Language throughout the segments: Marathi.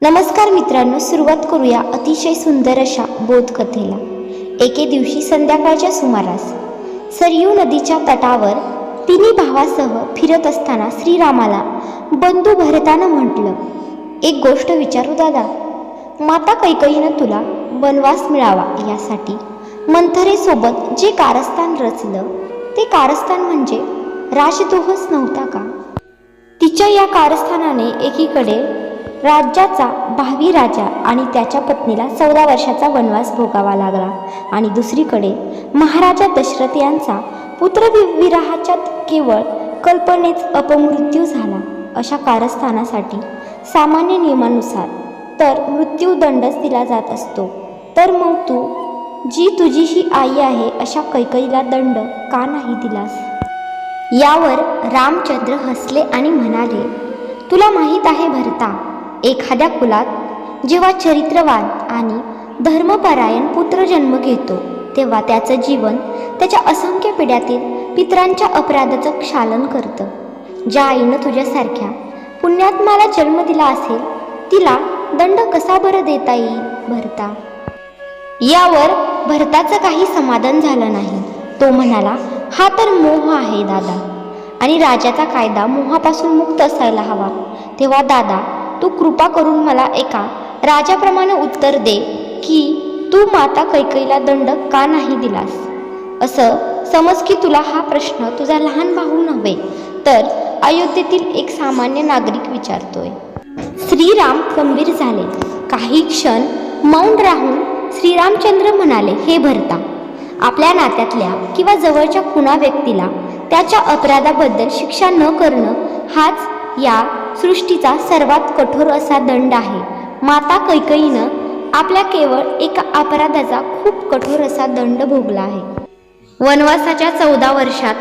नमस्कार मित्रांनो, सुरुवात करूया अतिशय सुंदर अशा बोधकथेला। एके दिवशी संध्याकाळच्या सुमारास सरयू नदीच्या तटावर तिन्ही भावासह फिरत असताना श्रीरामाला बंधू भरतानं म्हटलं, एक गोष्ट विचारू दादा? माता कैकेयीनं तुला वनवास मिळावा यासाठी मंथरेसोबत जे कारस्थान रचलं ते कारस्थान म्हणजे राजदोहच नव्हता का? तिच्या या कारस्थानाने एकीकडे राज्याचा भावी राजा आणि त्याच्या पत्नीला 14 वर्षाचा वनवास भोगावा लागला आणि दुसरीकडे महाराजा दशरथ यांचा पुत्रविराहाच्या केवळ कल्पनेच अपमृत्यू झाला। अशा कारस्थानासाठी सामान्य नियमानुसार तर मृत्यूदंडच दिला जात असतो, तर मग तू जी तुझी ही आई आहे अशा कैकेयीला दंड का नाही दिलास? यावर रामचंद्र हसले आणि म्हणाले, तुला माहीत आहे भरता, एखाद्या कुलात जेव्हा चरित्रवान आणि धर्मपरायण पुत्र जन्म घेतो तेव्हा त्याचं जीवन त्याच्या असंख्य पिढ्यातील पितरांच्या अपराधाचं क्षालन करतं। ज्या आईनं तुझ्यासारख्या पुण्यात्माला जन्म दिला असेल तिला दंड कसा बरं देता येईल भरता? यावर भरताचं काही समाधान झालं नाही। तो म्हणाला, हा तर मोह आहे दादा, आणि राजाचा कायदा मोहापासून मुक्त असायला हवा। तेव्हा दादा, तू कृपा करून मला एका राजाप्रमाणे उत्तर दे की तू माता कैकेयीला दंड का नाही दिलास? असं समज की तुला हा प्रश्न तुझा लहान भाऊ नव्हे तर अयोध्येतील एक सामान्य नागरिक विचारतोय। श्रीराम गंभीर झाले। काही क्षण मौन राहून श्रीरामचंद्र म्हणाले, हे भरता, आपल्या नात्यातल्या किंवा जवळच्या कुणा व्यक्तीला त्याच्या अपराधाबद्दल शिक्षा न करणं हाच या सृष्टीचा सर्वात कठोर असा दंड आहे। माता कैकेयीनं आपल्या केवळ एका अपराधाचा खूप कठोर असा दंड भोगला आहे। वनवासाच्या 14 वर्षात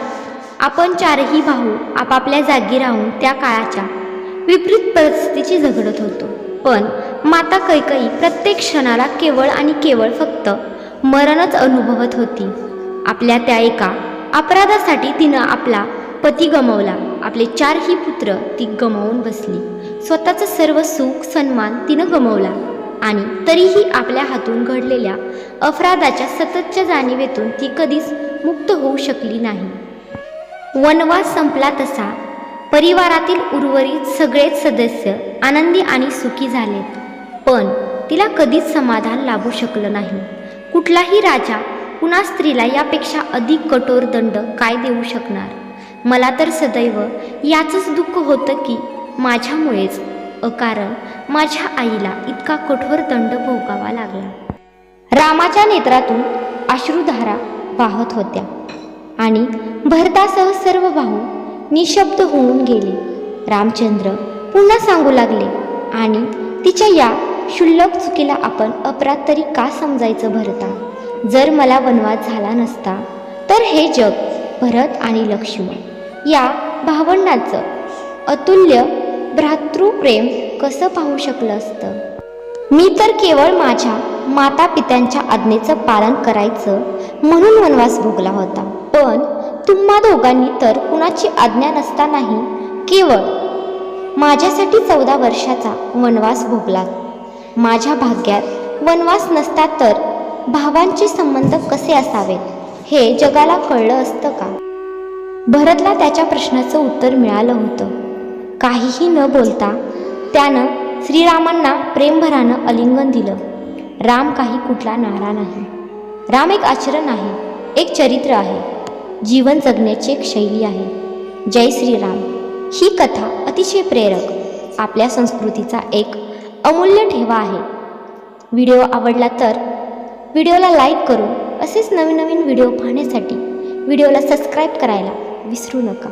आपण चारही भाऊ आपापल्या जागी राहून त्या काळाच्या विपरीत परिस्थितीची झगडत होतो, पण माता कैकेयी प्रत्येक क्षणाला केवळ आणि केवळ फक्त मरणच अनुभवत होती। आपल्या त्या एका अपराधासाठी तिनं आपला पती गमावला, आपले 4ही पुत्र ती गमावून बसली, स्वतःचं सर्व सुख सन्मान तिनं गमावला, आणि तरीही आपल्या हातून घडलेल्या अपराधाच्या सततच्या जाणीवेतून ती कधीच मुक्त होऊ शकली नाही। वनवास संपला तसा परिवारातील उर्वरित सगळेच सदस्य आनंदी आणि सुखी झालेत, पण तिला कधीच समाधान लाभू शकलं नाही। कुठलाही राजा कुणा स्त्रीला यापेक्षा अधिक कठोर दंड काय देऊ शकणार? मला तर सदैव याचंच दुःख होतं की माझ्यामुळेच अकारण माझ्या आईला इतका कठोर दंड भोगावा लागला। रामाच्या नेत्रातून अश्रुधारा वाहत होत्या आणि भरतासह सर्व भाऊ निशब्द होऊन गेले। रामचंद्र पुन्हा सांगू लागले, आणि तिच्या या क्षुल्लक चुकीला आपण अपराध तरी का समजायचं भरता? जर मला वनवास झाला नसता तर हे जग भरत आणि लक्ष्मण या भावंडांचं अतुल्य भ्रातृप्रेम कसं पाहू शकलं असतं? मी तर केवळ माझ्या माता पित्यांच्या आज्ञेचं पालन करायचं म्हणून वनवास भोगला होता, पण तुम्हा दोघांनी तर कुणाची आज्ञा नसतानाही केवळ माझ्यासाठी 14 वर्षाचा वनवास भोगला। माझ्या भाग्यात वनवास नसता तर भावांचे संबंध कसे असावेत हे जगाला कळलं असतं का? भरतला त्याच्या प्रश्नाचं उत्तर मिळालं होतं। काहीही न बोलता त्यानं श्रीरामांना प्रेमभरानं आलिंगन दिलं। राम काही कुठला नारा नाही, राम एक आचरण आहे, एक चरित्र आहे, जीवन जगण्याची एक शैली आहे। जय श्रीराम ही कथा अतिशय प्रेरक, आपल्या संस्कृतीचा एक अमूल्य ठेवा आहे। व्हिडिओ आवडला तर व्हिडिओला लाईक करून असेच नवीन नवीन व्हिडिओ पाहण्यासाठी व्हिडिओला सबस्क्राईब करायला विसरू नका।